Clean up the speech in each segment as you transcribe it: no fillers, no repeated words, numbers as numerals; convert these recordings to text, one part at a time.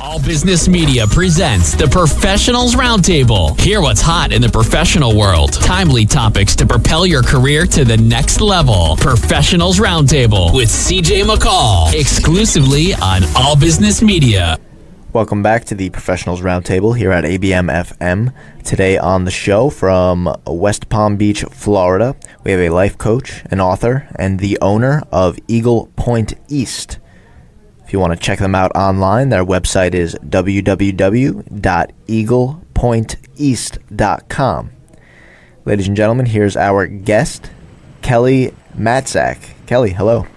All Business Media presents the Professionals Roundtable. Hear what's hot in the professional world. Timely topics to propel your career to the next level. Professionals Roundtable with CJ McCall, exclusively on All Business Media. Welcome back to the Professionals Roundtable here at ABM FM. Today on the show from West Palm Beach, Florida, we have a life coach, an author, and the owner of Eagle Point East. If you want to check them out online, their website is www.eaglepointeast.com. Ladies and gentlemen, here's our guest, Kelly Matczak. Kelly, hello.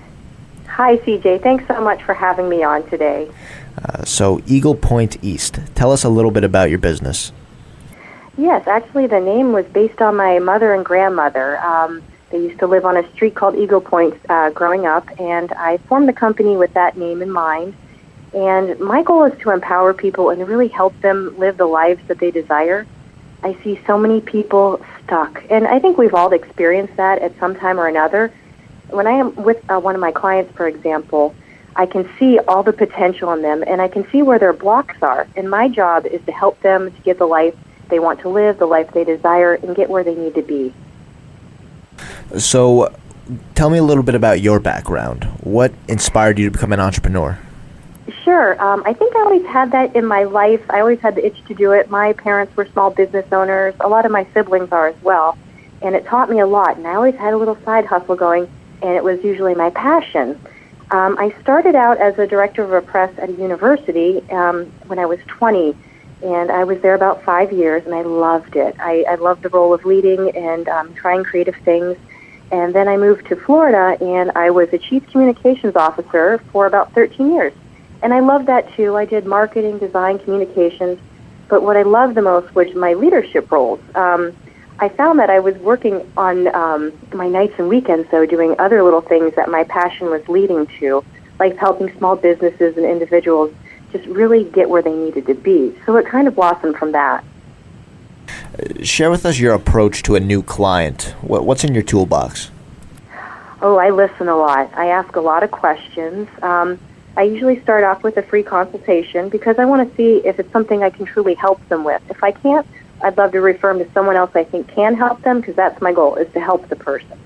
Hi, CJ. Thanks so much for having me on today. So, Eagle Point East, tell us a little bit about your business. Yes, actually the name was based on my mother and grandmother. They used to live on a street called Eagle Point growing up, and I formed the company with that name in mind. And my goal is to empower people and really help them live the lives that they desire. I see so many people stuck, and I think we've all experienced that at some time or another. When I am with one of my clients, for example, I can see all the potential in them, and I can see where their blocks are. And my job is to help them to get the life they want to live, the life they desire, and get where they need to be. So, tell me a little bit about your background. What inspired you to become an entrepreneur? Sure. I think I always had that in my life. I always had the itch to do it. My parents were small business owners. A lot of my siblings are as well. And it taught me a lot. And I always had a little side hustle going, and it was usually my passion. I started out as a director of a press at a university when I was 20. And I was there about 5 years, and I loved it. I loved the role of leading and trying creative things. And then I moved to Florida, and I was a chief communications officer for about 13 years. And I loved that, too. I did marketing, design, communications. But what I loved the most was my leadership roles. I found that I was working on my nights and weekends, though, doing other little things that my passion was leading to, like helping small businesses and individuals just really get where they needed to be. So it kind of blossomed from that. Share with us your approach to a new client. What's in your toolbox? Oh, I listen a lot. I ask a lot of questions. I usually start off with a free consultation because I want to see if it's something I can truly help them with. If I can't, I'd love to refer them to someone else I think can help them, because that's my goal, is to help the person.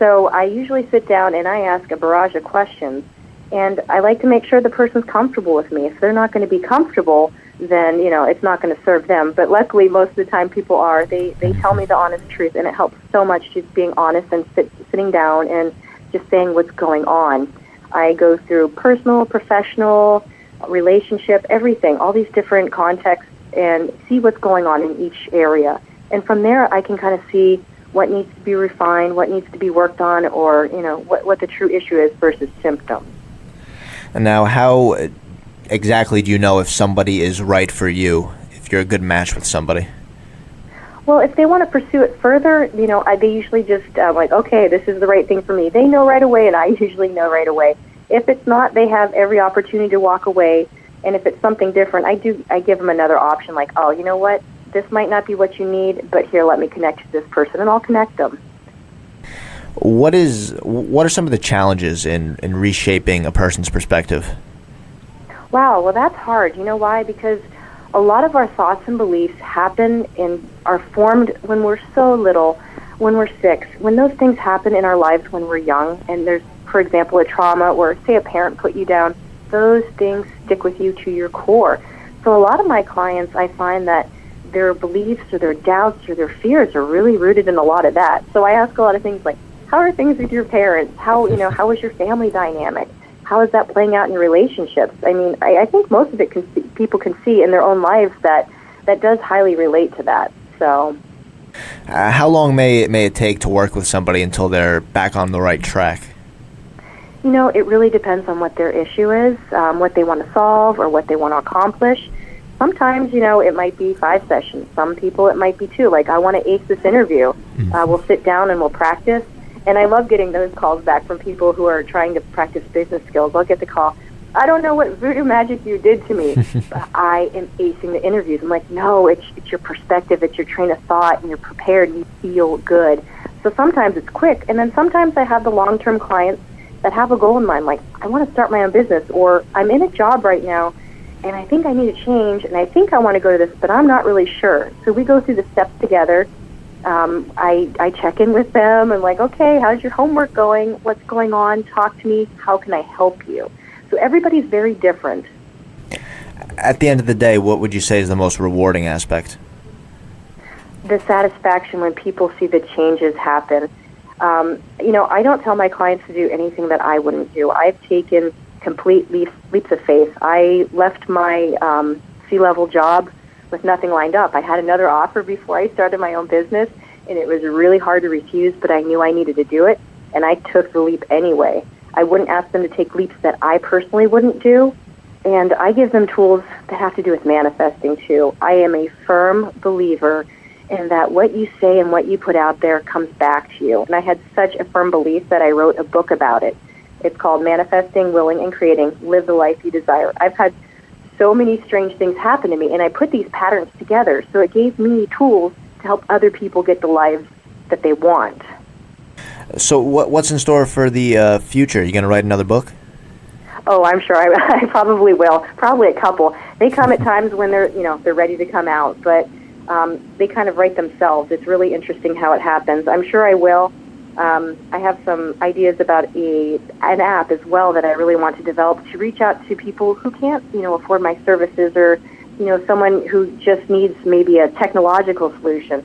So I usually sit down and I ask a barrage of questions, and I like to make sure the person's comfortable with me. If they're not going to be comfortable, then, it's not going to serve them. But luckily, most of the time people are. They tell me the honest truth, and it helps so much just being honest and sitting down and just saying what's going on. I go through personal, professional, relationship, everything, all these different contexts, and see what's going on in each area. And from there, I can kind of see what needs to be refined, what needs to be worked on, or, what the true issue is versus symptoms. And now, how exactly do you know if somebody is right for you, if you're a good match with somebody? Well, if they want to pursue it further, they usually just okay, this is the right thing for me. They know right away, and I usually know right away. If it's not, they have every opportunity to walk away. And if it's something different, I give them another option, like, oh, you know what? This might not be what you need, but here, let me connect to this person, and I'll connect them. What are some of the challenges in reshaping a person's perspective? Wow, well, that's hard. You know why? Because a lot of our thoughts and beliefs happen and are formed when we're so little, when we're 6. When those things happen in our lives when we're young, and there's, for example, a trauma or, say, a parent put you down, those things stick with you to your core. So a lot of my clients, I find that their beliefs or their doubts or their fears are really rooted in a lot of that. So I ask a lot of things like, how are things with your parents? How is your family dynamic? How is that playing out in your relationships? I mean, I think most of it people can see in their own lives that does highly relate to that. So, how long may it take to work with somebody until they're back on the right track? It really depends on what their issue is, what they want to solve or what they want to accomplish. Sometimes, it might be 5 sessions. Some people, it might be 2. Like, I want to ace this interview. We'll sit down and we'll practice. And I love getting those calls back from people who are trying to practice business skills. I'll get the call, I don't know what voodoo magic you did to me, but I am acing the interviews. I'm like, no, it's your perspective, it's your train of thought, and you're prepared, and you feel good. So sometimes it's quick, and then sometimes I have the long-term clients that have a goal in mind, like, I want to start my own business, or I'm in a job right now, and I think I need to change, and I think I want to go to this, but I'm not really sure. So we go through the steps together. I check in with them and like, okay, how's your homework going? What's going on? Talk to me. How can I help you? So everybody's very different. At the end of the day, what would you say is the most rewarding aspect? The satisfaction when people see the changes happen. I don't tell my clients to do anything that I wouldn't do. I've taken complete leaps of faith. I left my C-level job with nothing lined up. I had another offer before I started my own business, and it was really hard to refuse, but I knew I needed to do it, and I took the leap anyway. I wouldn't ask them to take leaps that I personally wouldn't do, and I give them tools that have to do with manifesting, too. I am a firm believer in that what you say and what you put out there comes back to you, and I had such a firm belief that I wrote a book about it. It's called Manifesting, Willing, and Creating, Live the Life You Desire. I've had so many strange things happen to me, and I put these patterns together, so it gave me tools to help other people get the lives that they want. So what's in store for the future? Are you going to write another book? Oh, I'm sure I probably will. Probably a couple. They come at times when they're ready to come out, but they kind of write themselves. It's really interesting how it happens. I'm sure I will. I have some ideas about an app as well that I really want to develop to reach out to people who can't, afford my services, or, someone who just needs maybe a technological solution.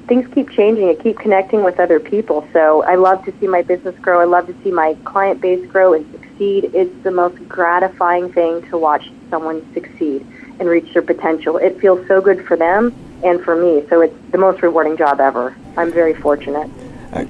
Things keep changing. I keep connecting with other people. So I love to see my business grow. I love to see my client base grow and succeed. It's the most gratifying thing to watch someone succeed and reach their potential. It feels so good for them and for me. So it's the most rewarding job ever. I'm very fortunate.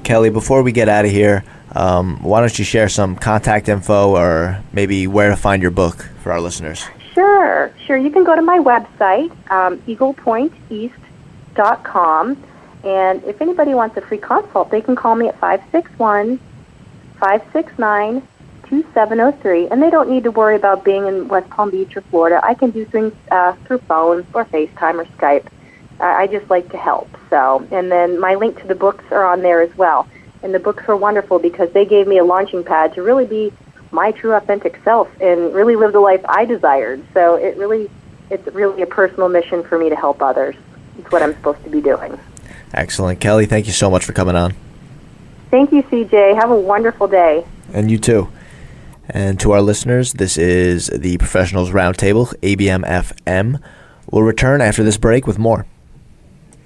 Kelly, before we get out of here, why don't you share some contact info or maybe where to find your book for our listeners? Sure. You can go to my website, eaglepointeast.com, and if anybody wants a free consult, they can call me at 561-569-2703, and they don't need to worry about being in West Palm Beach or Florida. I can do things through phone or FaceTime or Skype. I just like to help. So, and then my link to the books are on there as well. And the books are wonderful because they gave me a launching pad to really be my true authentic self and really live the life I desired. So it's really a personal mission for me to help others. It's what I'm supposed to be doing. Excellent. Kelly, thank you so much for coming on. Thank you, CJ. Have a wonderful day. And you too. And to our listeners, this is the Professionals Roundtable, ABM FM. We'll return after this break with more.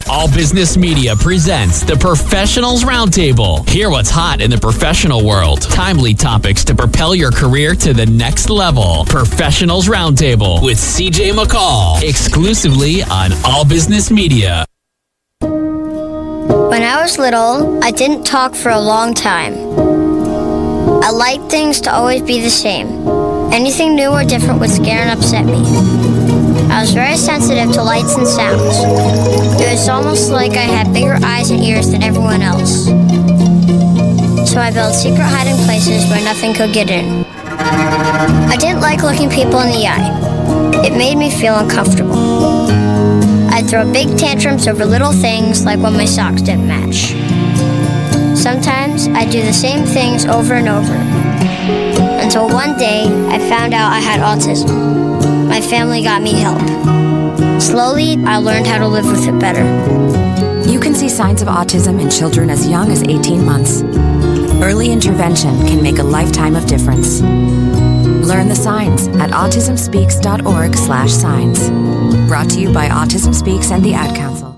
All Business Media presents the Professionals Roundtable. Hear what's hot in the professional world. Timely topics to propel your career to the next level. Professionals Roundtable with CJ McCall. Exclusively on All Business Media. When I was little, I didn't talk for a long time. I liked things to always be the same. Anything new or different would scare and upset me. I was very sensitive to lights and sounds. It was almost like I had bigger eyes and ears than everyone else. So I built secret hiding places where nothing could get in. I didn't like looking people in the eye. It made me feel uncomfortable. I'd throw big tantrums over little things like when my socks didn't match. Sometimes I'd do the same things over and over. Until one day, I found out I had autism. My family got me help. Slowly, I learned how to live with it better. You can see signs of autism in children as young as 18 months. Early intervention can make a lifetime of difference. Learn the signs at autismspeaks.org/signs. Brought to you by Autism Speaks and the Ad Council.